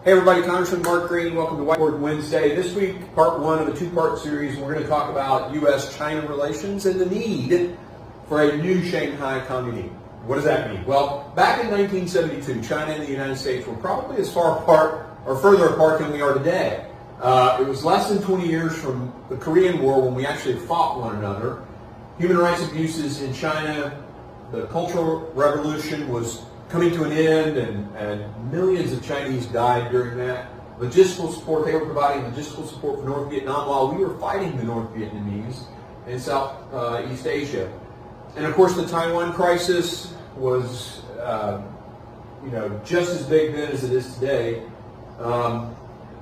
Hey everybody, Congressman Mark Green. Welcome to Whiteboard Wednesday. This week, part one of a two-part series. We're going to talk about U.S.-China relations and the need for a new Shanghai Communiste. What does that mean? Well, back in 1972, China and the United States were probably as far apart or further apart than we are today. It was less than 20 years from the Korean War when we actually fought one another. Human rights abuses in China, the Cultural Revolution was coming to an end, and millions of Chinese died during that. Logistical support, they were providing logistical support for North Vietnam while we were fighting the North Vietnamese in Southeast Asia. And of course the Taiwan crisis was just as big then as it is today.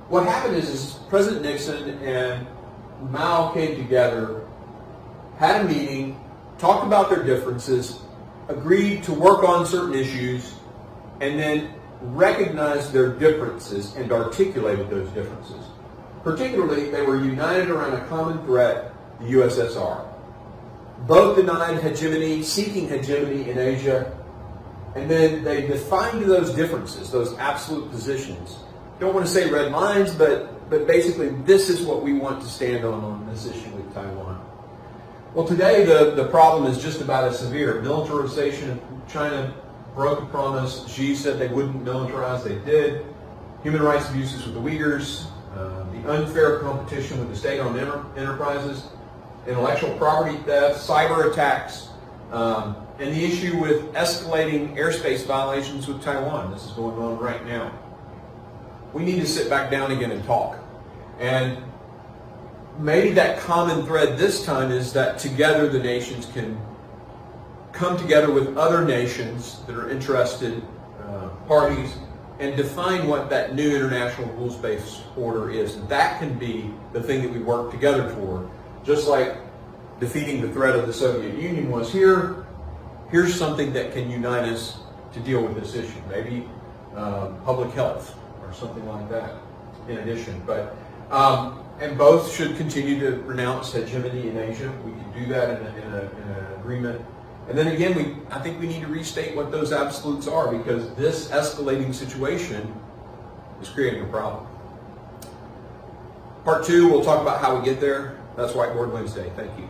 What happened is President Nixon and Mao came together, had a meeting, talked about their differences, agreed to work on certain issues, and then recognized their differences and articulated those differences. Particularly, they were united around a common threat, the USSR. Both denied hegemony, seeking hegemony in Asia, and then they defined those differences, those absolute positions. Don't want to say red lines, but basically this is what we want to stand on this issue with Taiwan. Well, today the problem is just about as severe. Militarization of China broke a promise. Xi said they wouldn't militarize, they did. Human rights abuses with the Uyghurs, the unfair competition with the state-owned enterprises, intellectual property theft, cyber attacks, and the issue with escalating airspace violations with Taiwan. This is going on right now. We need to sit back down again and talk. And maybe that common thread this time is that together the nations can come together with other nations that are interested parties and define what that new international rules-based order is. And that can be the thing that we work together for. Just like defeating the threat of the Soviet Union was here, here's something that can unite us to deal with this issue. Maybe public health or something like that in addition. And both should continue to renounce hegemony in Asia. We can do that in an agreement. And then again, I think we need to restate what those absolutes are, because this escalating situation is creating a problem. Part two, we'll talk about how we get there. That's Whiteboard Wednesday. Thank you.